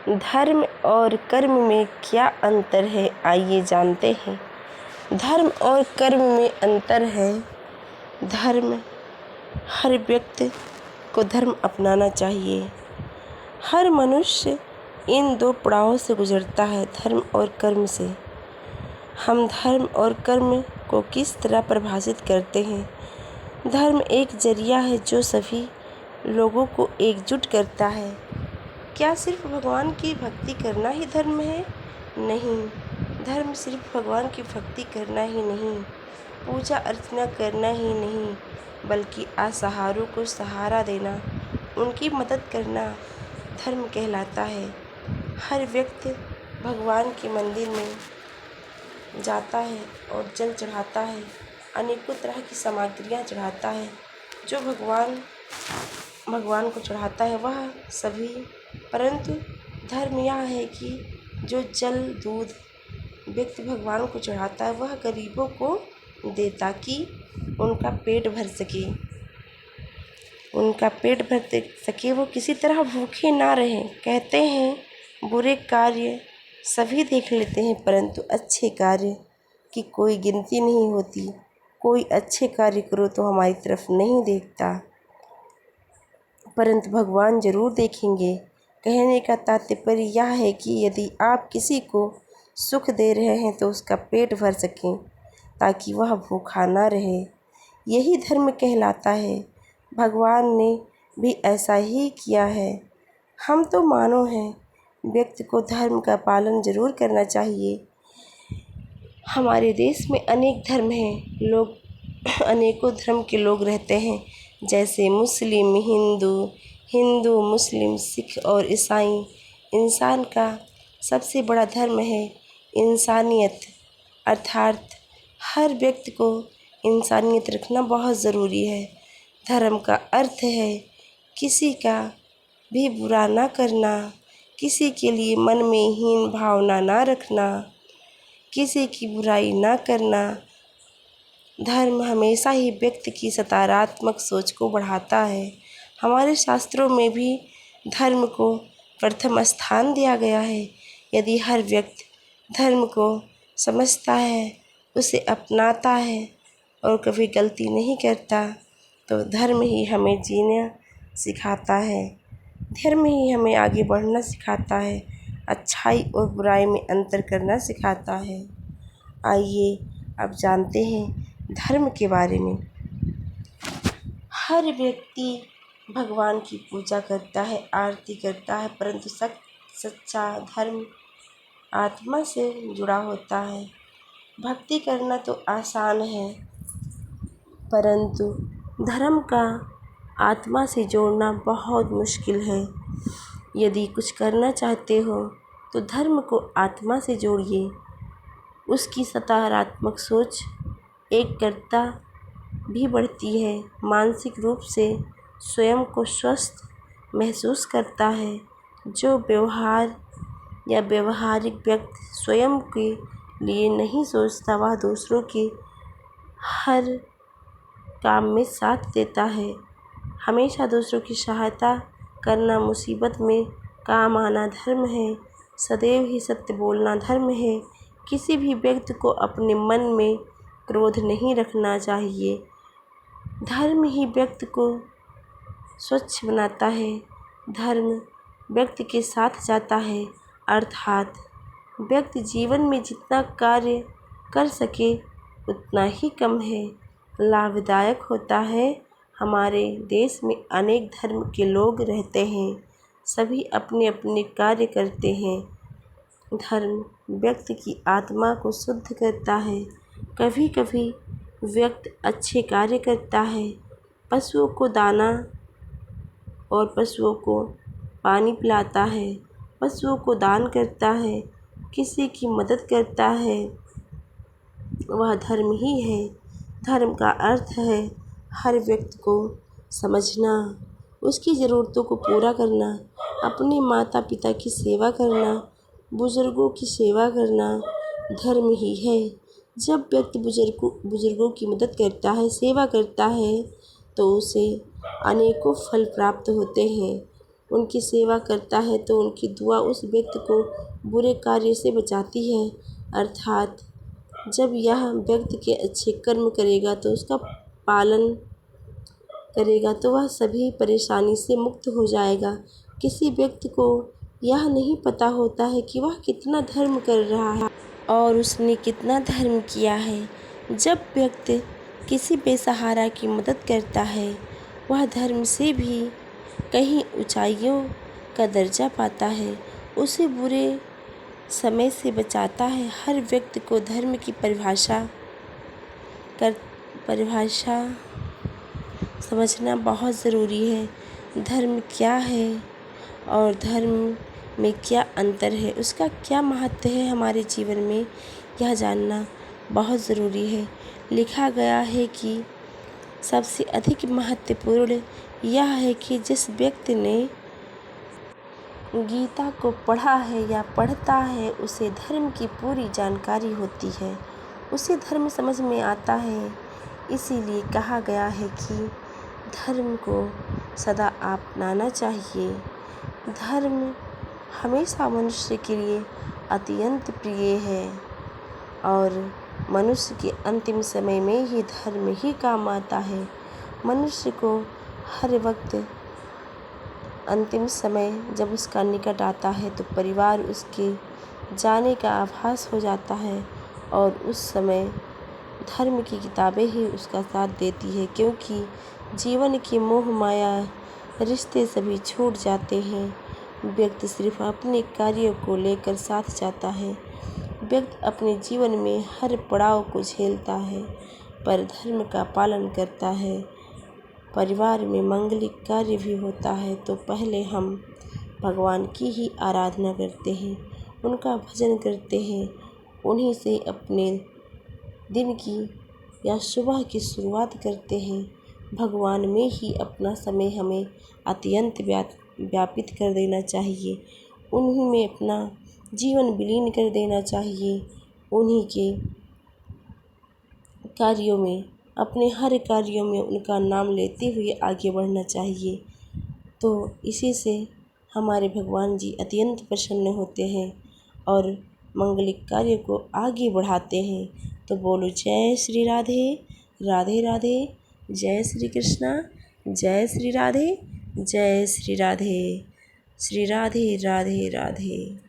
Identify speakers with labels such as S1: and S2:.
S1: धर्म और कर्म में क्या अंतर है, आइए जानते हैं। धर्म और कर्म में अंतर है। धर्म, हर व्यक्ति को धर्म अपनाना चाहिए। हर मनुष्य इन दो पड़ावों से गुजरता है, धर्म और कर्म से। हम धर्म और कर्म को किस तरह परिभाषित करते हैं? धर्म एक जरिया है जो सभी लोगों को एकजुट करता है। क्या सिर्फ भगवान की भक्ति करना ही धर्म है? नहीं, धर्म सिर्फ भगवान की भक्ति करना ही नहीं, पूजा अर्चना करना ही नहीं, बल्कि असहारों को सहारा देना, उनकी मदद करना धर्म कहलाता है। हर व्यक्ति भगवान के मंदिर में जाता है और जल चढ़ाता है, अनेकों तरह की सामग्रियाँ चढ़ाता है। जो भगवान को चढ़ाता है वह सभी, परंतु धर्म यह है कि जो जल दूध व्यक्ति भगवान को चढ़ाता है वह गरीबों को दे, ताकि उनका पेट भर सके, वो किसी तरह भूखे ना रहें। कहते हैं बुरे कार्य सभी देख लेते हैं, परंतु अच्छे कार्य की कोई गिनती नहीं होती। कोई अच्छे कार्य करो तो हमारी तरफ नहीं देखता, परंतु भगवान जरूर देखेंगे। कहने का तात्पर्य यह है कि यदि आप किसी को सुख दे रहे हैं तो उसका पेट भर सकें, ताकि वह भूखा ना रहे। यही धर्म कहलाता है। भगवान ने भी ऐसा ही किया है। हम तो मानव हैं, व्यक्ति को धर्म का पालन जरूर करना चाहिए। हमारे देश में अनेक धर्म हैं, अनेकों धर्म के लोग रहते हैं, जैसे मुस्लिम, हिंदू, मुस्लिम, सिख और ईसाई। इंसान का सबसे बड़ा धर्म है इंसानियत, अर्थात हर व्यक्ति को इंसानियत रखना बहुत ज़रूरी है। धर्म का अर्थ है किसी का भी बुरा ना करना, किसी के लिए मन में हीन भावना ना रखना, किसी की बुराई ना करना। धर्म हमेशा ही व्यक्ति की सकारात्मक सोच को बढ़ाता है। हमारे शास्त्रों में भी धर्म को प्रथम स्थान दिया गया है। यदि हर व्यक्ति धर्म को समझता है, उसे अपनाता है और कभी गलती नहीं करता, तो धर्म ही हमें जीना सिखाता है। धर्म ही हमें आगे बढ़ना सिखाता है, अच्छाई और बुराई में अंतर करना सिखाता है। आइए अब जानते हैं धर्म के बारे में। हर व्यक्ति भगवान की पूजा करता है, आरती करता है, परंतु सच्चा धर्म आत्मा से जुड़ा होता है। भक्ति करना तो आसान है, परंतु धर्म का आत्मा से जोड़ना बहुत मुश्किल है। यदि कुछ करना चाहते हो तो धर्म को आत्मा से जोड़िए। उसकी सकारात्मक सोच एकता भी बढ़ती है, मानसिक रूप से स्वयं को स्वस्थ महसूस करता है। जो व्यवहारिक व्यक्ति स्वयं के लिए नहीं सोचता, वह दूसरों के हर काम में साथ देता है। हमेशा दूसरों की सहायता करना, मुसीबत में काम आना धर्म है। सदैव ही सत्य बोलना धर्म है। किसी भी व्यक्ति को अपने मन में क्रोध नहीं रखना चाहिए। धर्म ही व्यक्ति को स्वच्छ बनाता है। धर्म व्यक्ति के साथ जाता है, अर्थात व्यक्ति जीवन में जितना कार्य कर सके उतना ही कम है, लाभदायक होता है। हमारे देश में अनेक धर्म के लोग रहते हैं, सभी अपने अपने कार्य करते हैं। धर्म व्यक्ति की आत्मा को शुद्ध करता है। कभी कभी व्यक्ति अच्छे कार्य करता है, पशुओं को दाना और पशुओं को पानी पिलाता है, पशुओं को दान करता है, किसी की मदद करता है, वह धर्म ही है। धर्म का अर्थ है हर व्यक्ति को समझना, उसकी ज़रूरतों को पूरा करना, अपने माता पिता की सेवा करना, बुज़ुर्गों की सेवा करना धर्म ही है। जब व्यक्ति बुज़ुर्गों की मदद करता है, सेवा करता है, तो उसे अनेकों फल प्राप्त होते हैं। उनकी सेवा करता है तो उनकी दुआ उस व्यक्ति को बुरे कार्य से बचाती है। अर्थात जब यह व्यक्ति के अच्छे कर्म करेगा तो उसका पालन करेगा तो वह सभी परेशानी से मुक्त हो जाएगा। किसी व्यक्ति को यह नहीं पता होता है कि वह कितना धर्म कर रहा है और उसने कितना धर्म किया है। जब व्यक्ति किसी बेसहारा की मदद करता है वह धर्म से भी कहीं ऊंचाइयों का दर्जा पाता है, उसे बुरे समय से बचाता है। हर व्यक्ति को धर्म की परिभाषा समझना बहुत ज़रूरी है। धर्म क्या है और धर्म में क्या अंतर है, उसका क्या महत्व है हमारे जीवन में, यह जानना बहुत ज़रूरी है। लिखा गया है कि सबसे अधिक महत्वपूर्ण यह है कि जिस व्यक्ति ने गीता को पढ़ा है या पढ़ता है उसे धर्म की पूरी जानकारी होती है, उसे धर्म समझ में आता है। इसीलिए कहा गया है कि धर्म को सदा अपनाना चाहिए। धर्म हमेशा मनुष्य के लिए अत्यंत प्रिय है और मनुष्य के अंतिम समय में ही धर्म ही काम आता है। मनुष्य को हर वक्त अंतिम समय जब उसका निकट आता है तो परिवार उसके जाने का आभास हो जाता है और उस समय धर्म की किताबें ही उसका साथ देती है, क्योंकि जीवन की मोह माया रिश्ते सभी छूट जाते हैं। व्यक्ति सिर्फ अपने कार्यों को लेकर साथ जाता है। व्यक्ति अपने जीवन में हर पड़ाव को झेलता है पर धर्म का पालन करता है। परिवार में मांगलिक कार्य भी होता है तो पहले हम भगवान की ही आराधना करते हैं, उनका भजन करते हैं, उन्हीं से अपने दिन की या सुबह की शुरुआत करते हैं। भगवान में ही अपना समय हमें अत्यंत व्यापित कर देना चाहिए, उन्हीं में अपना जीवन विलीन कर देना चाहिए। उन्हीं के कार्यों में, अपने हर कार्यों में उनका नाम लेते हुए आगे बढ़ना चाहिए। तो इसी से हमारे भगवान जी अत्यंत प्रसन्न होते हैं और मंगलिक कार्य को आगे बढ़ाते हैं। तो बोलो जय श्री राधे, राधे राधे, जय श्री कृष्णा, जय श्री राधे, जय श्री राधे, श्री राधे राधे राधे।